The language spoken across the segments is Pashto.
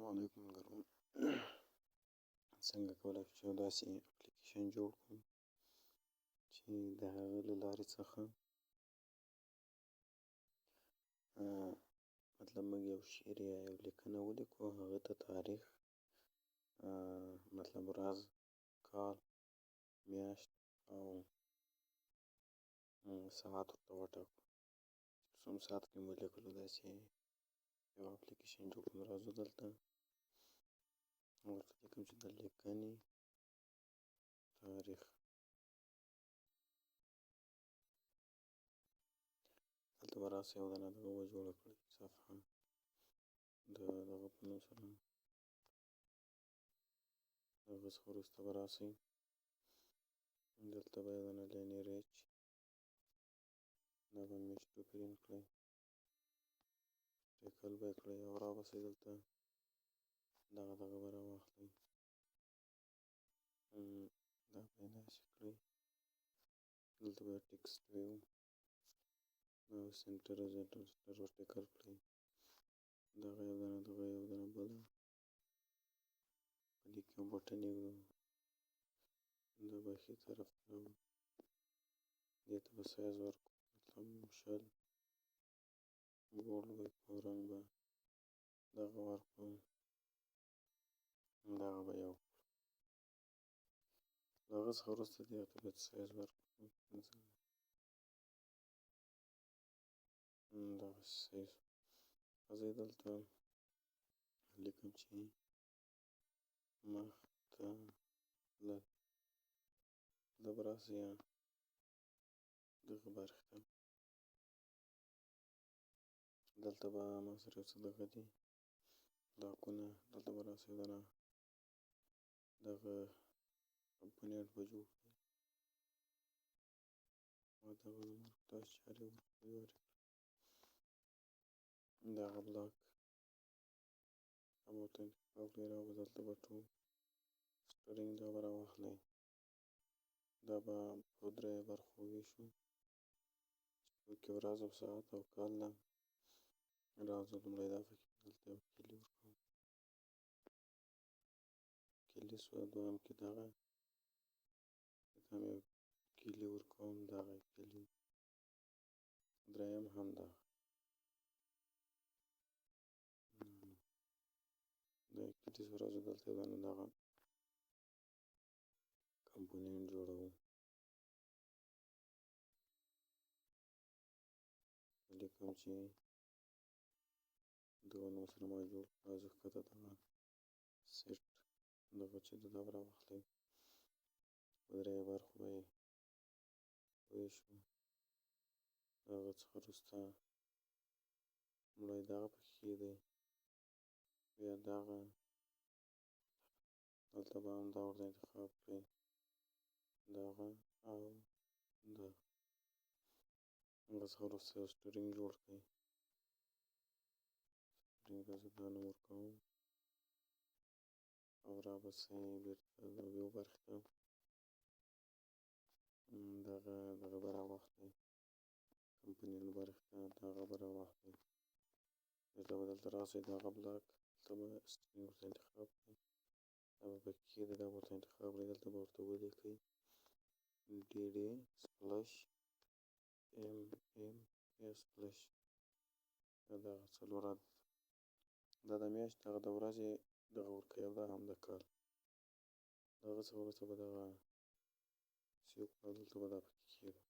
السلام علیکم ګرانو. څنګه کولی شو چې یو داسې اپلیکیشن جوړ کړو چې د هغه له لارې څخه مطلب موږ یو شعر یا یو لیکنه ولیکو، هغه ته تاریخ، مطلب ورځ، کال، میاشت او ساعت ورته وټاکو. څوم ساعت کې مو لیکلو، داسې یو اپلیکیشن جوړ کړو. راځو دلته ورته لیکم چې د لیکنې تاریخ. دلته به راسئ یو دانه دغه به جوړه کړئ، صفحه د دغه په نوم سره. د هغه څخه وروسته به راسئ، دلته به یو دانه لینیریج دا به میشتو پرینټ کړئ، ټیکل به یې کړئ او راباسئ دلته دغه به راواخلئ، دا به یې داسې کړئ. دلته به ټکسټ ویو او سنټر ورټیکل کړئ، دغه یو دانه دغه یو دانه بله په دې کې یو بټن یږدو، دا به ښي طرف ته راوړو، دې ته به سایز ورکړو، مطلب 100 بولډ به کړو، رنګ به دغه ورکړو، دغه به یو کړو. د هغه څخه وروسته دې ته باید سایز ورکړو، دغسې سایز. راځئ دلته لیکم چې مخ ته تلل، دلته به راسئ دغه برخې ته، دلته به ما سره یو څه دغه دي لاکونه، دلته به راسئ یو دانه دغه کمپونیټ به جوړ کړئ او دغه داسې چارې وکړئ. دغه بلاک هغه ورته انتخاب کړئ، را به دلته به ټول سټرینګ دا به راواخلئ، دا به په دریو برخو وویشو چې پکې ورځ او ساعت او کال ده. راځو لومړی دا پکې دلته یو کلي ورکوو، کلي شوه، دویم کې دغه دلته هم یو کلي ورکوم، دغه کلي، دریم هم دغه کلي شو. راځو دلته یو دانه دغه کمپونیټ جوړوو، لیکم چې دغه نوم سره ما جوړ کړ. راځو ښکته دغه سیټ دغه چې ده دا به راواخلئ، په دریو برخو به یې وویشو. د هغه څخه وروسته لومړی دغه پکې کښېږدئ، بیا دغه، دلته به هم دا ورته انتخاب کړئ، دغه او دغه. هغه څخه وروسته یو سټرینګ جوړ کړئ، سټرینګ ته زه دا نوم ورکوم او راباسئ بېرته د ویو برخې ته، دغه به راواخلئ، کمپنیټ برخې ته دغه به راواخلئ، بېرته به دلته راسئ، دغه بلاک دلته به سټرینګ ورته انتخاب کړئ، دا به پکې کښېږدئ، دا به ورته انتخاب کړئ، دلته به ورته ولیکئ DD سلش MM سلش، دا دغه څلور عدد، دا د میاشت، دغه د ورځې دغه ورکوئ او دا هم د کال. د هغه څخه وروسته به دغه سیو کړو، دلته به دا پکې کښېږدو.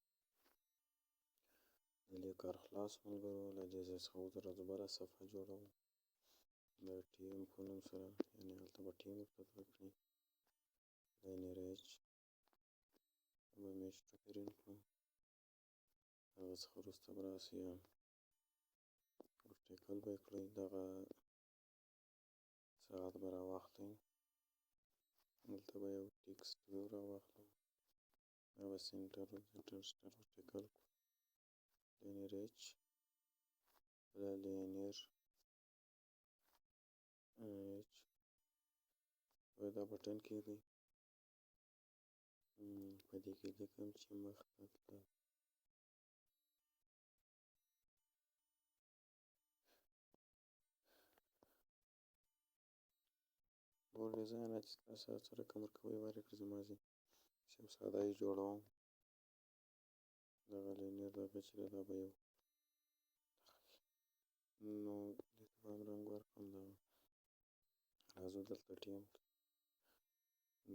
د دې کار خلاص ملګرو. له دې ځای څخه اوس راځو بله صفحه جوړوو د ټیم په نوم سره، یعنې هلته به ټیم ورته کړئ، لینیریج دا به میشتو پرینټ کړو. د هغه څخه وروسته به راسئ ورټیکل به یې کړئ، دغه ساعت به راواخلئ، دلته به یو ټکسټ ویو راواخلو، دا به سنټر ورټیکل کړو، لینیریج بله لینیر او دا بټن کښېږدئ، په دې کې لیکم چې مخ ته تلل. هغه ډیزاین چې تاسو سره کوم کوي واري کړی زما ځي چې ساده یې جوړوم دغه لینیر دغه چې دا به یو نو دې ته به هم رنګ ورکړم دغه راځو دلته ټیم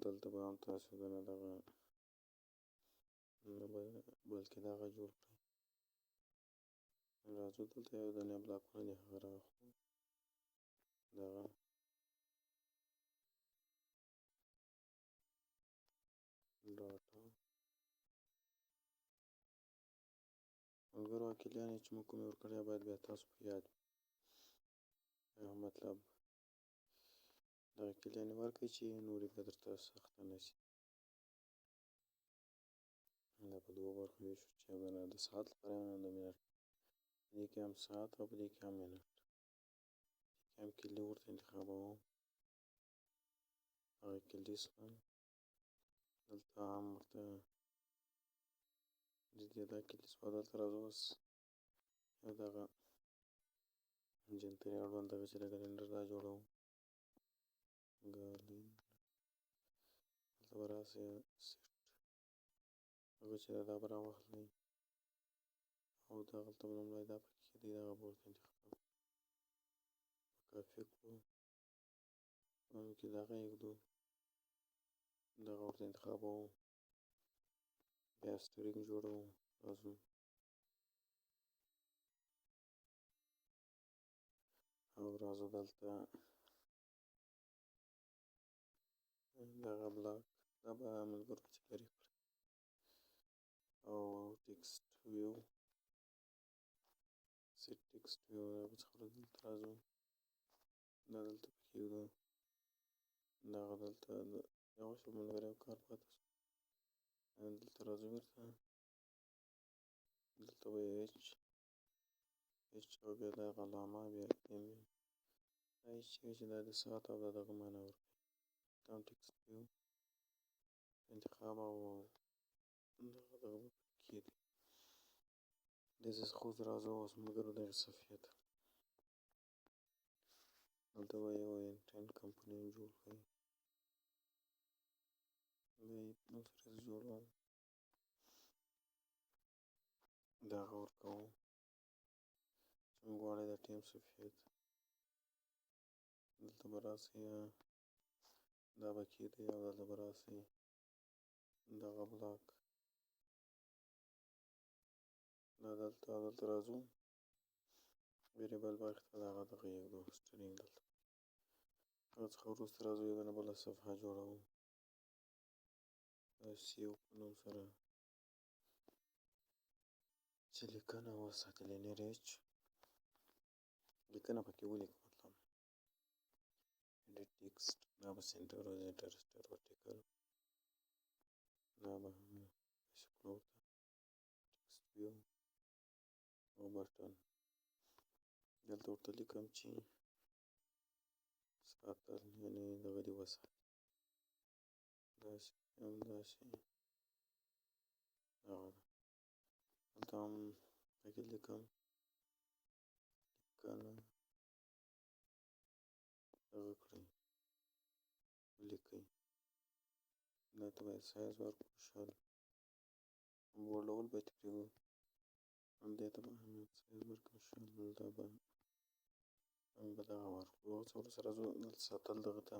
دلته به هم تاسو دنه دغه بلکې دغه جوړ کړئ راځو دلته یو دنه بلاکونه دي هغه راواخلو دغه ډاټا ملګرو وکیلانې چې موږ کومې ورکړی باید بیا تاسو په یاد وي مطلب دغه کلیانې ورکړئ چې نورې به درته سخته نه شي دا په دوو برخو ویشو چې یو دنه د ساعت لپاره یو د منټ په دې کې هم ساعت او په دې کې هم منټ په دې کې هم کلي ورته انتخابوم هغه کلي شول دلته هم ورته دا کلي شوه دلته راځو اوس یو دغه جنتري اړوند دغه چې د کلنډر دا جوړوم ګالین دلته به راسئ سیټ هغه چې دا به راواخلئ او دغلته به لومړی دا پکې دی دغه به ورته انتخاب کافي کړو کې دغه یږدو دغه ورته انتخابوم بیا سټرینګ جوړوم راځو او راځو دلته دغه بلاک دا به ملګرو چې لرې کړئ او ټکسټ ویو سیټ ټکسټ ویو دا به څخه دلته راځو دا دلته پکې یږدو دغه دلته یو شو ملګري یو کار پاته شو دلته راځو بیرته دلته به ایچ او بیا دغه علامه بیا ایم دا ایچ چې دا د ساعت او د دغه معنا ورکوي دا هم ټکسټ ویو انتخاب او دغه به پکې دی داسې خو راځو اوس ملګرو دغې صفحې ته دلته به یو انټرنټ کمپنی جوړ کړئ بیا یې نو سره جوړوم دغه ورکوم چې موږ غواړئ د ټیم صفحې ته دلته به راسئ دا به کېدی او دلته به راسئ دغه بلاک دا دلته او دلته راځو ویریبل باغ ته دغه یږدو سټرینګ دلته هغه څخه وروسته راځو یو دنه بله صفحه جوړوو سیو په نوم سره چې لیکنه وساتي لینیر ایچ لیکنه پکې ولیکو مطلب ایډیټ ټکسټ دا به سنټر هورایزونټل رسټر ورټیکل دا به هم داسې کړو ورته ټکسټ ویو او بټن دلته ورته لیکم چې ساتل یعنې دغه دې وساتي داسې همداسې دغه ده دلته هم پکې لیکم لیکنه دغه کړئ ولیکئ دا ته باید سایز ورکړو شل بوډول باید پرېږدو دې ته به اهمیت سایز ورکړو شل دا به رنګ به دغه ورکړو څه وروسته راځو دلته ساتل دغه ته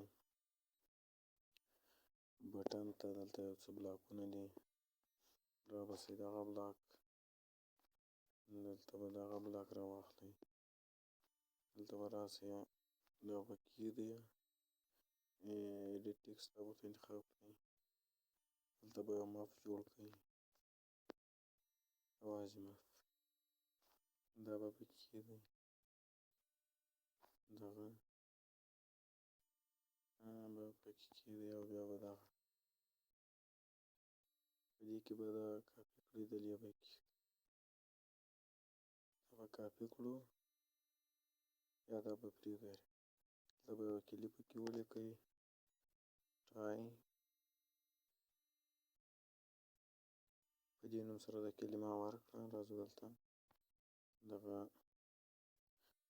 بټن ته دلته یو څه بلاکونه دي راباسئ دغه بلاک دلته به دغه بلاک راواخلئ دلته به راسئ دا به کېږدئ ایډیټ ټکسټ دا به ورته انتخاب کړئ دلته به یو مف جوړ کړئ یوازې مف دا به پکې کېږدئ دغه به پکې کېږدئ او بیا به دغه په دې کې به دغه کاپي کړئ دلې به یې کېږدئ دا به کاپي کړو یا دا به پرېږدئ دا به یوه کلي پکې ولیکئ ټای په دې نوم سره دا کلمه ورکړه راځو دلته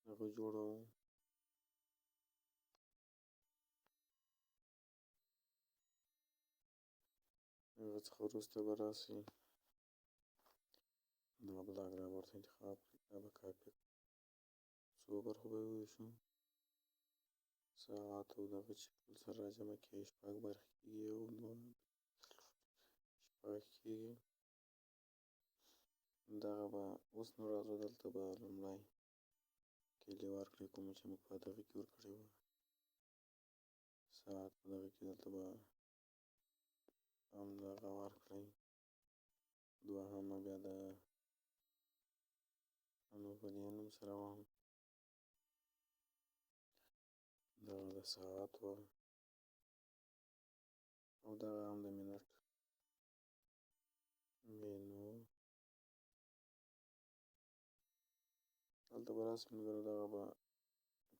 دغه جوړوو هغه څخه وروسته به راسئ دا بلاک را ورته انتخاب کړئ، دا به کاپي کړئ، څو برخو به یې وویشو، ساعت او دغه چې ټول سره راجمع کړئ 6 برخې کېږي، 1 2 شپږ کېږي. دغه به اوس نو راځو دلته به لومړی کلي ورکړئ، کومه چې موږ په دغه کې ورکړې وه ساعت په دغه کې دلته به همدغه ورکړئ، دوهمه بیا د په دې نوم سره وهم دغه د ساعت وه او دغه هم د منټ مینو. دلته به راسئ ملګرو دغه به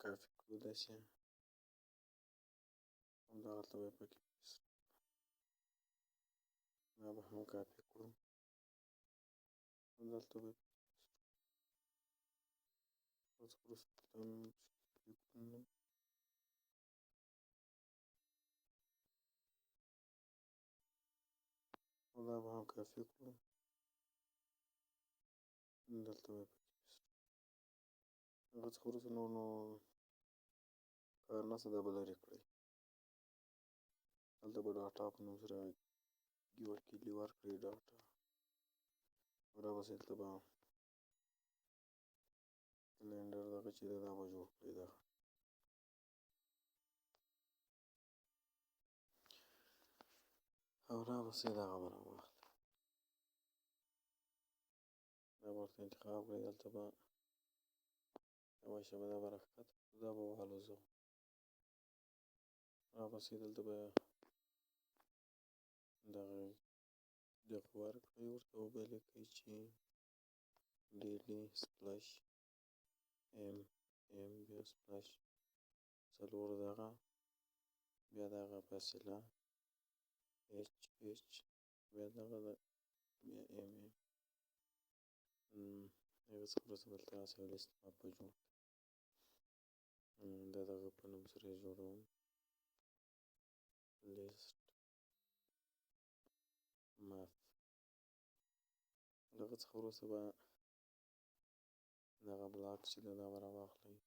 کافي کړو داسې همدغلته به یې پکې پیسټ دا به هم کافي کړو همدلته به یې اوس وروسته کافي کړو او دا به هم کافي کړو دلته به یې پکې پیسټ هغه څخه وروسته نور نو کار نشته دا به لرې کړئ. دلته به ډاټا په نوم سره یوه کلي ورکړئ ډاټا او راباسئ دلته به کلنډر دغه چې دی دا به جوړ کړئ دغه او راباسئ دغه به راواخلئ دا به ورته انتخاب کړئ دلته به یوه شېبه دا به راښکته کړو دا به والوزوو راباسئ دلته به دغه ورکړئ ورته وبه یې لیکئ چې ډیلي سپلش بیا سپلش څلور دغه بیا دغه فاصله بیا دغه بیا هغه څخه وروسته دلته راسئ او لیست مپ به جوړ کړئ د دغه په نوم سره یې جوړوم لیست مپ دغه څخه وروسته به دغه بلاک چې دی دا به راواخلئ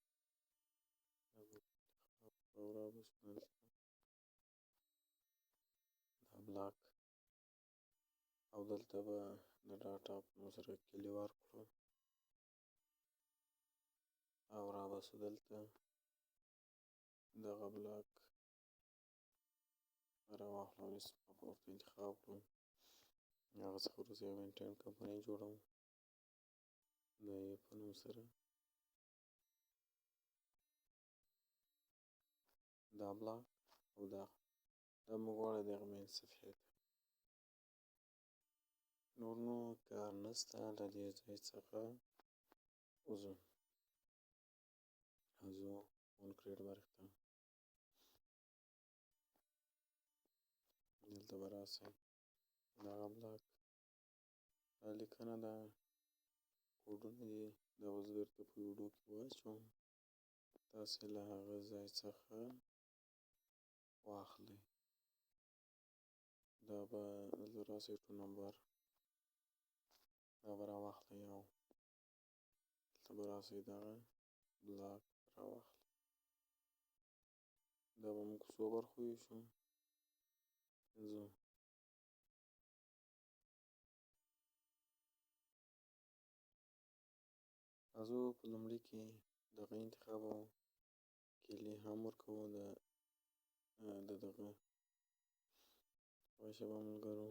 او راباسو دلته دا بلاک او دلته به د ډاټا په نوم سره کلي ورکړو او راباسو دلته دغه بلاک راواخلو او لیست مپ ورته انتخاب کړو هغه څخه وروسته یو مینټین کمپنۍ جوړوم د یې په نوم سره دا بلاک او دا موږ غواړو د هغه مین صفحې ته نور نو کار نشته له دې ځای څخه وځو اون کریډ برخې ته دلته به راسئ دغه بلاک دا لیکنه ده کوډونه دي دا به زه درته په ویډیو کې واچوم تاسې له هغه ځای څخه واخلئ دا به دلته راسئ ټو نمبر دا به راواخلئ او دلته به راسئ دغه بلاک راواخلئ دا به موږ څو برخو وویشو 5 راځو په لومړي کې دغه انتخابوو کلي هم ورکوو د دغه یوه شېبه ملګرو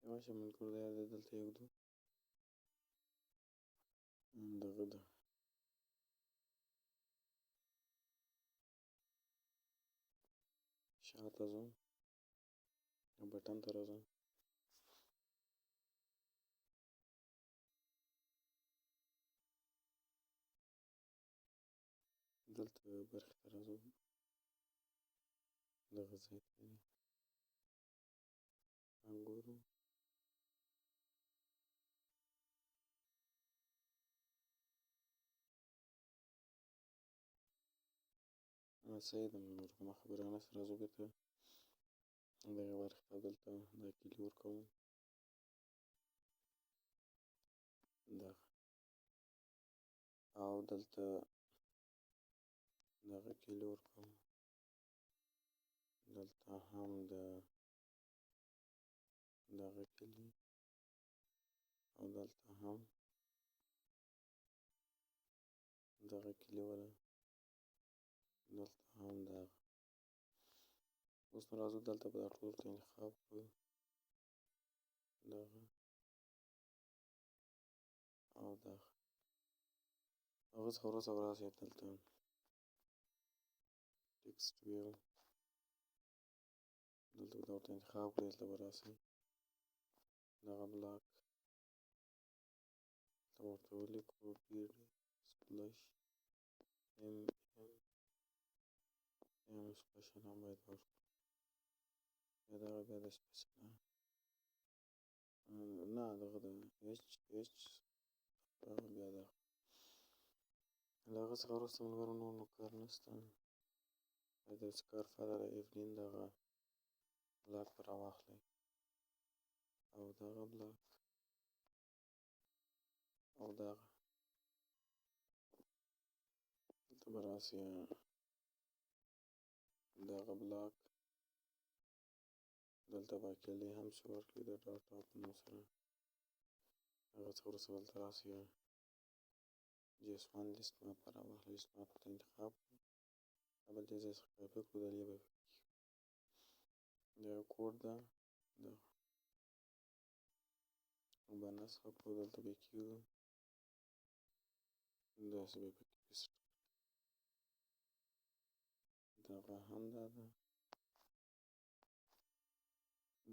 یوه شېبه ملګرو دا دلته یږدو دغه ده شاته ځو بټن ته راځو دلته برخې ته راځو دغه ځای ته ګورو صحیح ده نور کومه خبره نشته راځو بېرته دغې برخې ته دلته دا کیلي ورکوو دغه او دلته دغه کیلي ورکوو دلته هم د دغه کیلي او دلته هم دغه کیلي ولا دلته هم دغه اوس نو راځو دلته به دا ټول ته انتخاب کړو دغه او دغه هغه څخه وروسته به راسئ دلته ټکسټ ویل دلته به دا ورته انتخاب کړئ دلته به راسئ دغه بلاک دلته به ورته ولیکو پیډ سپلش ام سپیشل هم باید ورکړو بیا دغه بیا د سپیشل نه دغه د ایچ بیا دغه له هغه څخه وروسته ملګرو نور نو کار نشته باید درڅه کار فعاله د ایفلین دغه بلاک به راواخلئ او دغه بلاک او دغه دلته به راسئ دغه بلاک دلته به کیلي هم شي ورکړئ د ډاټا په نوم سره هغه څخه وروسته دلته راسئ جی اس 1 لیست ماپ به راواخلئ لیست ماپ ورته انتخاب کړئ دا به له دې ځای څخه کاپي کړو دا به دا یو کوډ ده به نسخه کړو دلته به یې کېږدو داسې به یې پکې پیسټ دغه هم دا ده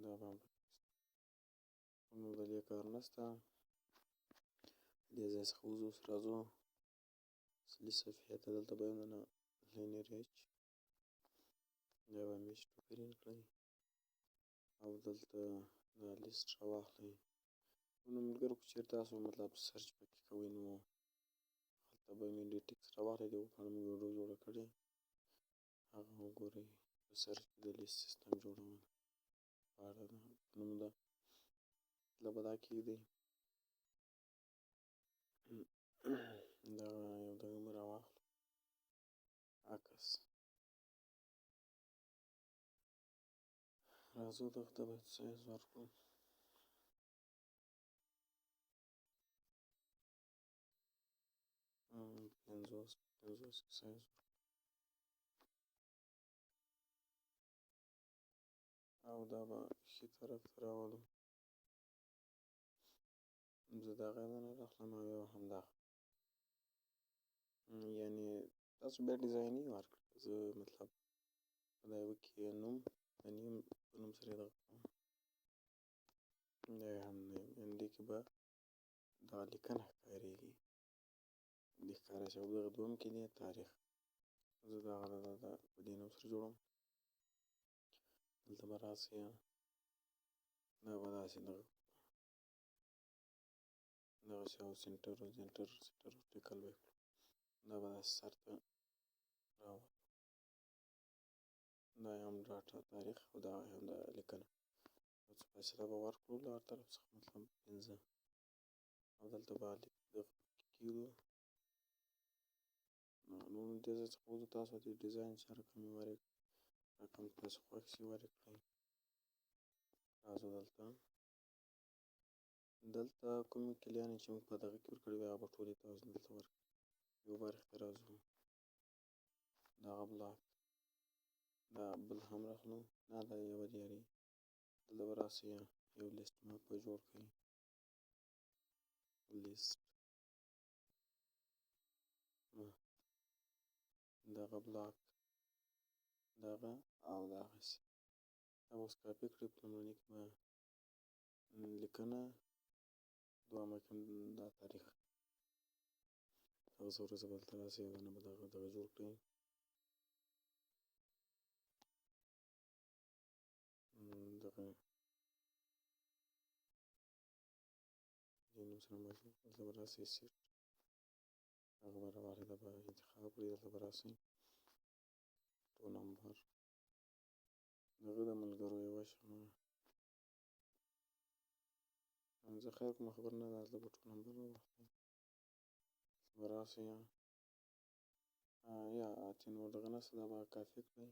دا به هم پکې نو د دې کار نشته دې ځای څخه وځو اوس راځو اصلي صفحې ته دلته به یو دانه لینیر ایچ دا به میش ټو پرینټ کړئ او دلته دا لیست راواخلئ نو ملګرو که چېرې تاسو مطلب سرچ پکې کوئ نو هلته به میډیا ټکس راواخلئ د هغو په اړه موږ ویډیو جوړه کړې هغه وګورئ په سرچ کې د لیست سیستم جوړول په اړه ده په نوم ده دلته به دا کېږدئ دغه یو دغه به راواخلو عکس راځو دغه ته باید سایز ورکړو 50 سایز او دا به ښي طرف ته راولو زه دغه نه راخلم او یا همدغه یعنې تاسو بیا ډیزایني ورکړئ زه مطلب په دا یوه کې نوم د نیم په نوم سره یې دغه کوم دا یې هم یعنې دې کې به دغه لیکنه ښکارېږي دې ښکاره شي او دغه دویم کې دی تاریخ زه دغه په دې نوم سره جوړوم دلته به راسئ دا به داسې دغسې او سینټر ټیکل به یې کړو دا به داسې سر ته راوړو دا یې هم ډاټا تاریخ او دا هم د لیکنه یو څه فاصله به ورکړو له هر طرف څخه مطلب 15 او دلته به دغه کېږدو نو دې ځای څخه وځو تاسو دې ډیزاین چې رقم یې ورکړئ رقم تاسو خوښ شي ورکړئ راځو دلته کومې کلیانې چې موږ په دغه کې ورکړې وي هغه به ټولې تاسو دلته ورکړئ یو برخې ته راځو دغه بلاک دا بل هم راخلو نه دا یوه دیارې دلته به راسئ یو لیست ماپ به جوړ کړئ لیست دغه بلاک دغه او دغسې دا به اوس کاپي کړئ په لومړني کې به لیکنه دویمه کې دا تاریخ هغه څه وروسته به دلته راسئ یو دانه به دغه جوړ کړئ دغه دې نوم سره مشهور دلته به راسئ سیټ هغه به راواخلئ دا به انتخاب کړئ دلته به راسئ 2 نمبر دغه د ملګرو یوه شمه زه خیر کومه خبر نه ده زه به 2 نمبر ووختم به راسئ یا چې نو دغه نه څه دا به کافي کړئ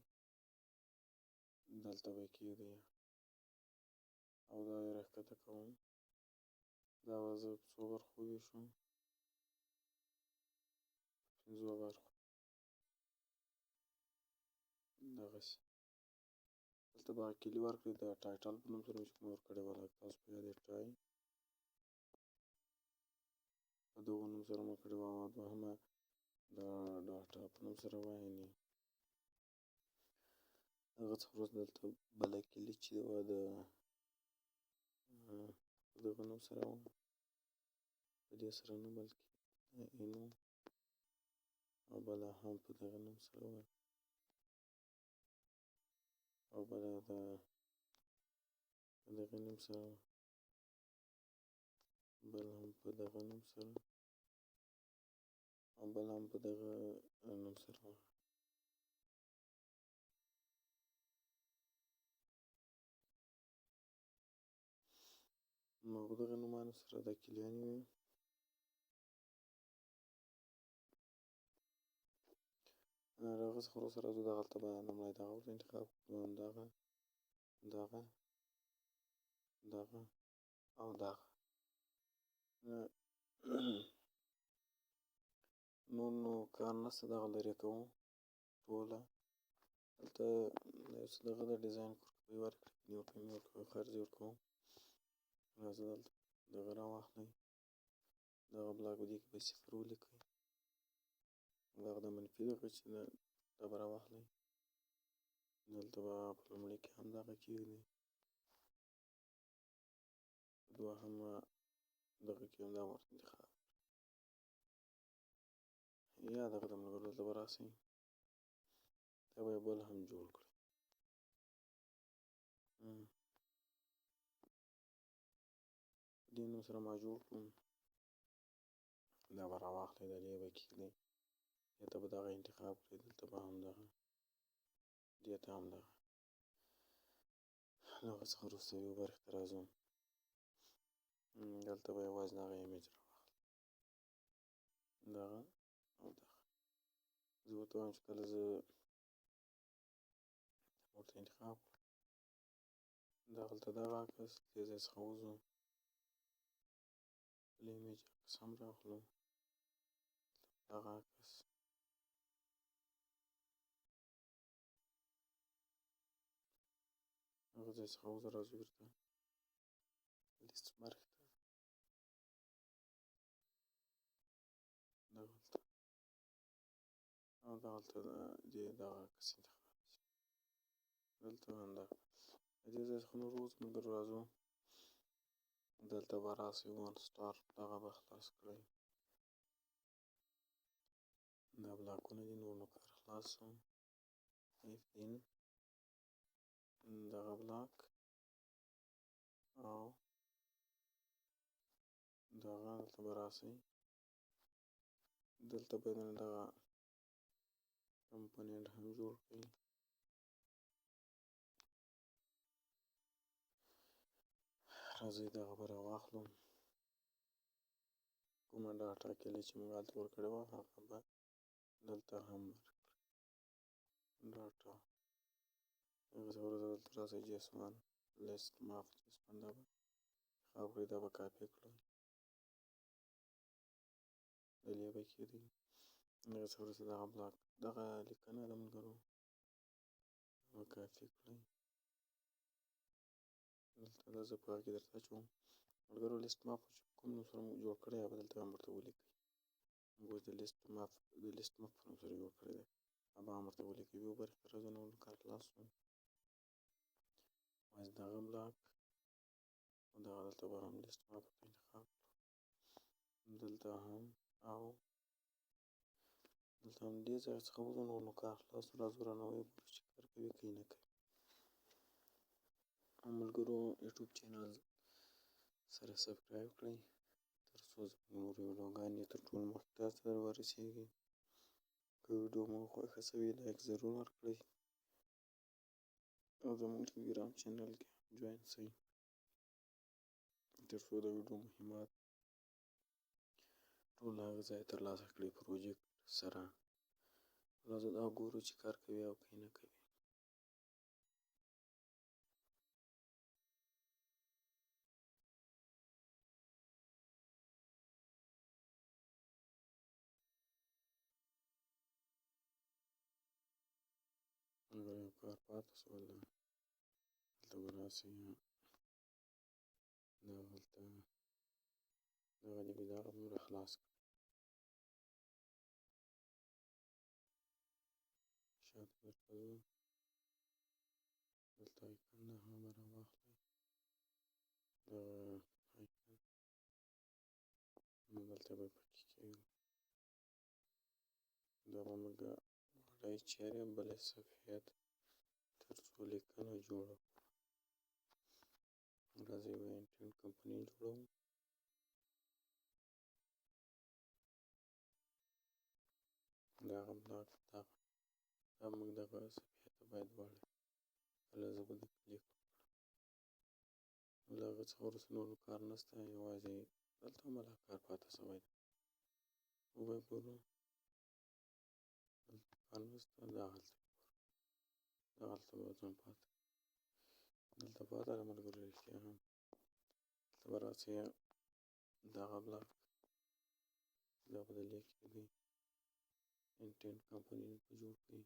دلته به کېږدئ او دا یې راښکته کوم دا به زه په څو برخو وویشم 5 برخو دغسې دلته به کلي ورکړئ د ټایټل په نوم سره مې چې کوم ورکړی وه لکه تاسو په یاد ټای په دغو نوم سره مې کړې وه او دوهمه د ډاټا په نوم سره وه یعنې هغه څخه وروسته دلته بله کلي چې وه د دغه نوم سره وه په دې سره نه بلکې اینو او بله هم په دغه نوم سره وه او بله د دغه نوم سره وه بل هم په دغه نوم سره او بل هم په دغه نوم سره وه نو په دغه نومانو سره دا کلیانې وې له هغه څخه وروسته راځو دغلته به لومړی دغه ورته انتخاب کړو دغه او دغه نور نو کار نشته دغه لرې کوو ټوله دلته یو څه دغه د ډیزاین کورکوی ورکړئ نیوکمي ورکوي خرڅې ورکوم راځه دلته دغه راواخلئ دغه بلاک په دې کې به 0 ولیکئ دغه د منفي دغه چې ده دا به راواخلئ دلته به په لومړي کې هم دغه کېږدئ په دوهمه دغه کې هم دا ورته انتخاب یا دغه د ملګرو دلته به راسئ دا به یې بل هم جوړ کړئ په دې نوم سره ما جوړ کړو دا به راواخلئ د دې به کېږدئ دې ته به دغه انتخاب کړئ دلته به هم دغه دې ته هم دغه له هغه څخه وروسته یو برخې ته راځو دلته به یوازې دغه ایمیج راواخلم دغه او دغه زه ورته وایم چې کله زه ورته انتخاب کړم دغلته دغه عکس دې ځای څخه وځو بل ایمیج عکس هم رااخلو دغه عکس هغه ځای څخه وځو راځو بیرته لیست برخې ته دغلته او دغلته دې دغه عکس انتخاب شي دلته هم دغه د دې ځای څخه نور وځو ملګرو راځو دلته به راسئ ون سټار دغه به خلاص کړئ دا بلاکونه دي نور نو کار خلاص شو F in دغه بلاک او دغه دلته به راسئ دلته به دغه کمپوننټ هم جوړ کړئ راځئ دغه به راواخلو کومه ډاټا کلي چې موږ هلته ورکړې وه هغه به دلته هم ورکړو ډاټا هغه څخه وروسته دلته راسئ JSON list map JSON دا به انتخاب کړئ دا به کاپي کړئ دلې به کېږدئ هغه څخه وروسته دغه بلاک دغه لیکنه ده ملګرو به کاپي کړئ دلته دا زه په هغه کې درته اچوم ملګرو لیست ماپ چې کوم نوم سره مو جوړ کړی یا به دلته هم ورته ولیکئ موږ اوس د لیست ماپ په نوم سره جوړ کړی دی هغه هم ورته ولیکئ یو برخې ته راځو نو کار خلاص شو یوازې دغه بلاک او دغه دلته به هم لیست ماپ ورته انتخاب کړو دلته هم او دلته هم دې ځای څخه وځو نو کار خلاص شو راځو رانه وګورو چې کار کوي که نه کوي ملګرو یوټیوب چینل سره سبسکرایب کړئ تر څو زموږ نورې ویډیوګانې تر ټولو مخکې تاسو ته ورسیږي که ویډیو مو خوښه شوې لایک ضرور ورکړئ او زمونږ ټلګرام چینل کې جوین شئ تر څو د ویډیو مهمات ټول هغه ځای ترلاسه کړئ پروجیکټ سره. راځه دا ګورو چې کار کوي او که نه کوي. اگر یو کار پاته شول دلته به راسئ دا هلته دغه دې وي دغه به خلاص کړئ. شاته درته ځو دلته ایکن ده هغه به راواخلئ دغه ایکن نو دلته به پکې کېږو. دا به موږ وړی چیرې بلې صفحې ته تر څو لیکنه جوړه کړو. راځئ یوه انټرنټ کمپنۍ جوړوو. دغه بلاک دا موږ دغه صفحې ته باید واړوو. کله زه به د کلیک وکړم نو له هغه څخه وروسته نور کار نشته یوازې دلته هم لا کار پاته شوی دی. وبه ګورو دلته کار نشته دا هلته دغلته به ځان پاته دلته پاته ده ملګرو رښتیا هم. دلته به راسئ دغه بلاک دا به د لیک کېږي انټرنټ کمپنۍ به جوړ کړئ.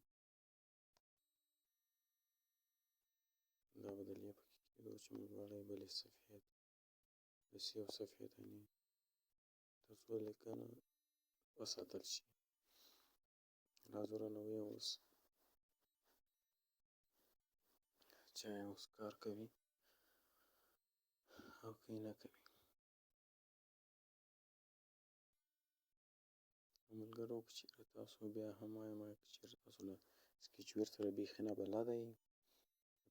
دا به د لیک پکې کېدو چې موږ وړی بلې صفحې ته د سیو صفحې ته نه تر څو لیکنه وساتل شي. راځو رانه ویې اوس چې آیا اوس کار کوي او که یې نه کوي. ملګرو که چېرې تاسو بیا هم وایم که چېرې تاسو له سکیچ ویر سره بیخي نه بلده یئ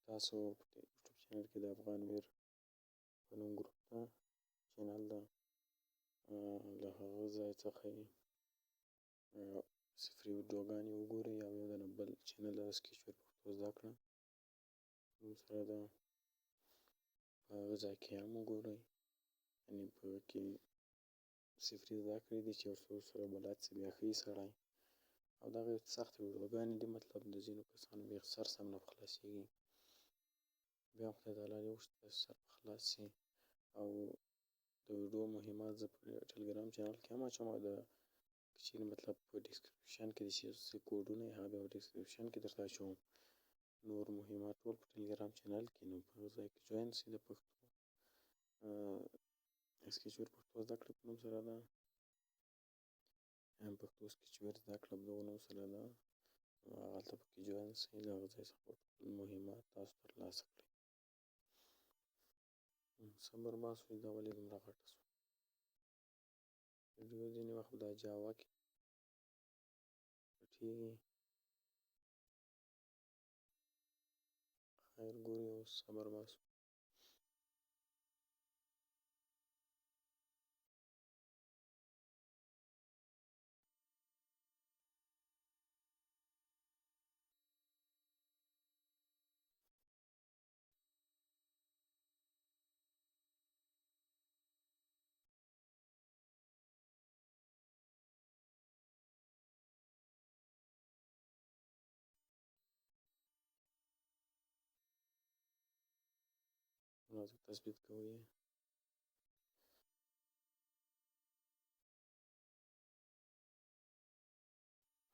تاسو په یوټیوب چینل کې د افغان ویر په نوم ګروپ ده چینل ده له هغه ځای څخه یې صفري ویډیوګانې وګورئ او یو دانه بل چینل ده سکیچ ویر پښتو زده کړه نوم سره ده په هغه ځای کې هم وګورئ یعنې په هغه کې صفري زده کړې دي چې یو څه ورسره بلد شي بیا ښه سړی او دغه سختې ویډیوګانې دي مطلب د ځینو کسانو بیا سر سم نه په خلاصېږي بیا هم خدای تعالی دې وکړي چې ستاسو سر په خلاص شي. او د ویډیو مهمات زه په ټلګرام چینل کې هم اچوم او د که چېرې مطلب په ډسکریپشن کې د څه کوډونه یې هغه بیا په ډسکریپشن کې درته اچوم. نور مهمات ټول په ټلګرام چینل کې نو په هغه ځای کې جوین شئ د پښتو سکیچ ویر پښتو زده کړه په نوم سره ده پښتو سکیچ ویر زده کړه په دغه نوم سره ده نو هغلته پکې جوین شئ له هغه ځای څخه به ټول مهمات تاسو ترلاسه کړئ. صبر باسو چې دا ولې دومره غټه شوه ویډیو ځینې وخت دا جاوا کې پټېږي. خیر ګورو اوس صبر باسو. راځو تثبیت کوو یې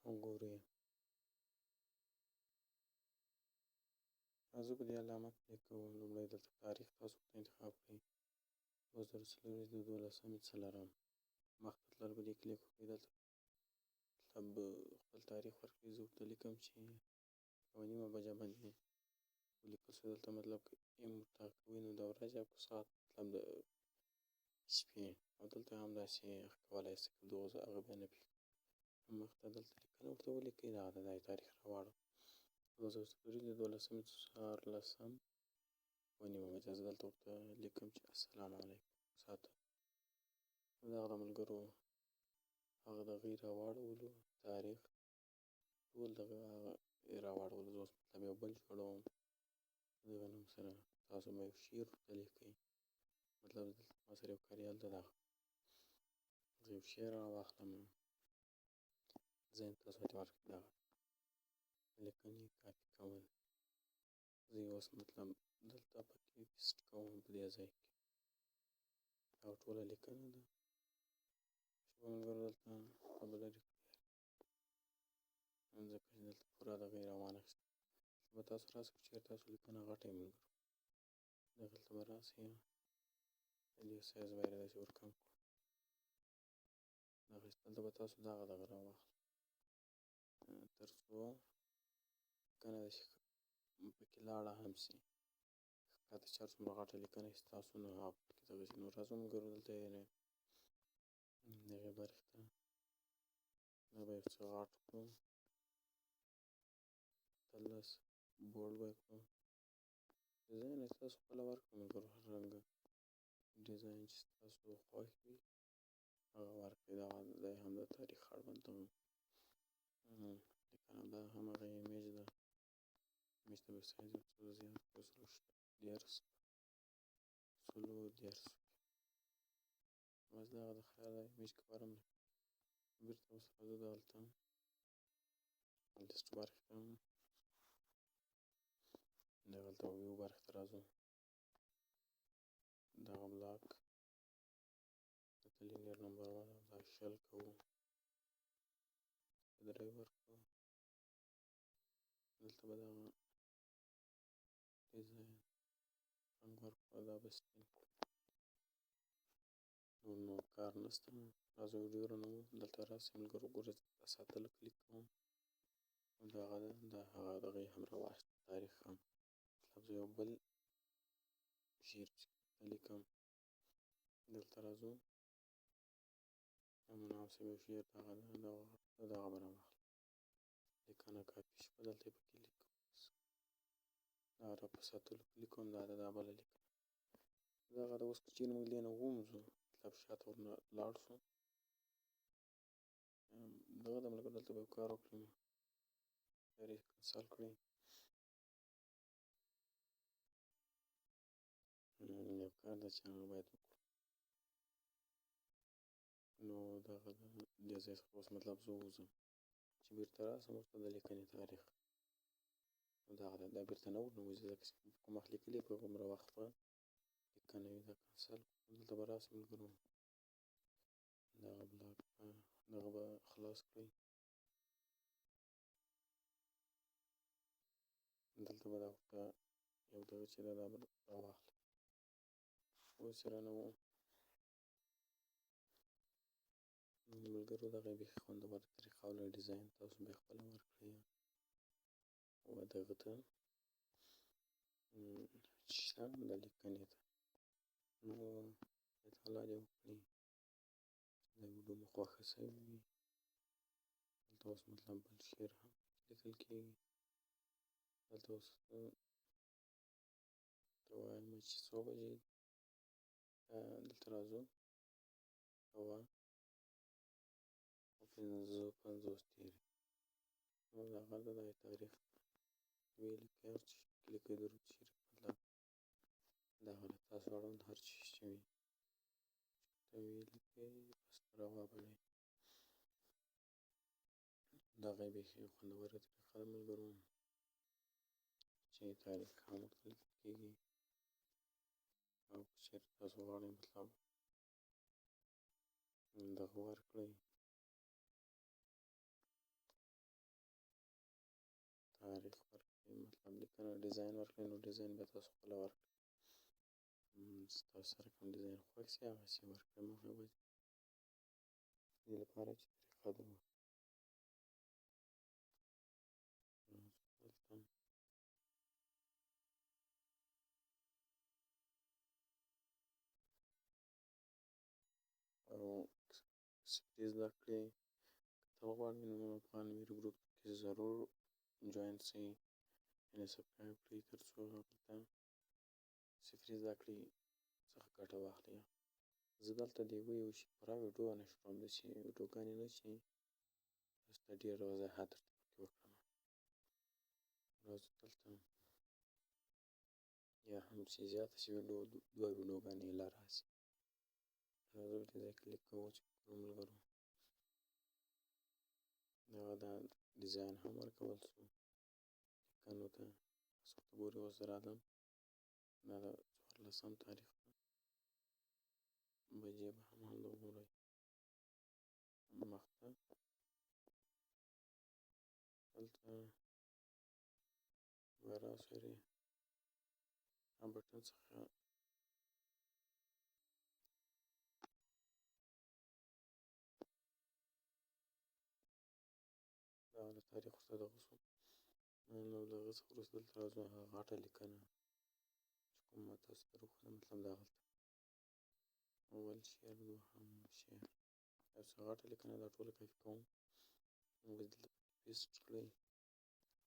وګورو یې. راځو په دې علامه کلیک کوو. لومړی دلته تاریخ تاسو ورته انتخاب کړئ 2024 د 12مې څلرم مخته تلل په دې کلیک وکړئ. دلته مطلب خپل تاریخ ورکړئ. زه ورته لیکم چې 9:30 بجه باندې ولیکل شو. دلته مطلب که ایم ورته کوئ نو د ورځې او که ساعت مطلب د شپې او دلته هم داسې کولی شئ که دغه هغه بیا نه پېښېږي. مخته دلته لیکنه ورته ولیکئ دغه ده دا یې تاریخ راواړوه 2024 د 12مې څوارلسم 9:30 بجه. زه دلته ورته لیکم چې السلام علیکم ساعت دغه د ملګرو هغه دغه یې راواړولو تاریخ ټول دغه یې راواړولو. زه اوس مطلب یو بل جوړوم دغه نوم سره تاسو به یو شعر ورته لیکئ. مطلب ما سره یو کاریال ده، زه یو شعر راواخلم، زه یم تاسو ته ورکړم دغه لیکنې کاپي کول. زه یې اوس مطلب دلته پکې پیسټ کوم په دې ځای کې. دا ټوله لیکنه ده. شپږ ملګرو دلته خبرې کړې، ځکه چې دلته پوره دغه یې راوانخیسته. به تاسو راسئ که چېرې تاسو لیکنه غټه یې ملګرو، دغلته به راسئ، د دې سایز به یې داسې ورکم کړو. دلته به تاسو دغه راواخلئ تر څو لیکنه داسې پکې لاړه هم شي. ښکته چې هر څومره غټه لیکنه شي ستاسو نو هغه پکې دغه شي. نو راځو ملګرو دلته یې دغې برخې ته دا به یو څه غټ کړو، 13 بولډ به یې کړو. ډیزاین یې ستاسو خپله ورکړئ ملګرو، هر رنګه ډیزاین چې ستاسو خوښ وي هغه ورکړئ. دا یې هم د تاریخ اړوند لیکنه، دا هم هغه ایمیج ده. ایمیج ته به سایز یو څه زیات کړو، 130 بس دغه د خیر د ایمیج کپاره مې بېرته اوس راځو دلته لیست برخې ته، دغلته ویو برخې ته راځو. دغه بلاک دلته لینیر نمبر 1 دا 20 کوو، 3 ورکړو. دلته به دغه ډیزاین رنګ ورکړو، دا به سپین کړو. نو کار نشته، راځو ویډیو رنوو. دلته راسئ ملګرو، ګورئ دا ساتلو کلیک کوم، دغه ده، دا هغه دغه یې هم راواخیست تاریخ هم. مطلب زه یو بل شعر لیکم، دلته راځو دا مناسب یو شعر دغه ده، دغه به راواخلم. لیکنه کاپي شوه، دلته یې پکې لیکو، دا را په ساتلو کلیک کوم، دا ده دا بله لیکنه. دغه ده. اوس که چېرې موږ دې نه ووځو، مطلب شاته ورنه لاړ شو، دغه ده ملګرو، دلته به یو کار وکړو، کار یې کنسل کړئ. یو کار ده چې هغه باید وکړو. نو دغه ده، دې ځای څخه اوس مطلب زه ووځم، چې بېرته راسم ورته د لیکنې تاریخ، نو دغه ده، دا بېرته نه ورنوځي، ځکه چې کوم وخت لیکلي په هغومره وخت به لیکنه وي. دا کنسل کړو. دلته به راسئ ملګرو، دغه بلاک دغه به خلاص کړئ. دلته به ورته یو دغه چې ده دا به راواخلئ. اوس یې رانووم. ملګرو دغه یې بیخي خوندوره طریقه وله، ډیزاین تاسو بیا خپله ورکړئ او دغه ته چې شته د لیکنې ته. نو خدای تعالی دې وکړي د ویډیو مو خوښه شوې وي. دلته اوس مطلب بل شعر هم لیکل کېږي. دلته اوس ته وایم چې څو بجې دي، دلته راځو 9:50 نو دغه ده، دا یې تاریخ ویې لیکئ، هر څه لیکئ، درود شریف مطلب دغه ده، تاسو اړوند هر څه چې وي ته ویې لیکئ، بس راوبلئ. دغه یې بیخي خوندوره طریقه ده ملګرو، چې تاریخ هم ورته لیکل کېږي. او که چېرې تاسو غواړئ مطلب دغه ورکړئ، تاریخ ورکړئ، مطلب لیکنه ډیزاین ورکړئ، نو ډیزاین به تاسو خپله ورکړئ. ستاسو سره کوم ډیزاین خوښ شي هغسې یې ورکړئ، مه هغه دې لپاره چې طریقه ده او سپری زده کړې. که ته غواړې نو افغان میر ګروپ کې ضرور جوین شئ، یعنې سبسکرایب کړئ، تر څو هلته سفري زده کړې څخه ګټه واخلئ. زه دلته د یوې پوره ویډیو نه شروع داسې ویډیوګانې نه چې تاسو ته ډېر وضاحت درته پکې وکړم. راځو دلته یا هم چې زیاته شي دوه ویډیوګانې لا راشي. راځو چې ځای کلیک کوو چې کومو ملګرو دغه دا ډیزاین هم ورکول شو لیکنو ته تاسو ورته ګورئ. اوس زه راځم دا د 14 تاریخ بجې به هم همدومره مخته دلته به راشئ بټن څخه دا د تاریخ ورته دغه شو. نو د هغه څخه وروسته دلته راځو هغه غټه لیکنه چې کوم ما تاسو ته راښودم مطلب دغلته اول شعر دوهم شعر دا څه غټه لیکنه دا ټوله کاپي کوم موږ دلته پیسټ کړئ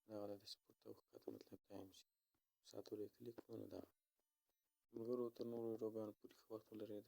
دغه داسې پورته او ښکته مطلب ټایم شي ساتلو یې کلیک کړو. نو دغه ملګرو تر نورو ویډیوګانو پورې ښه وخت ولرئ.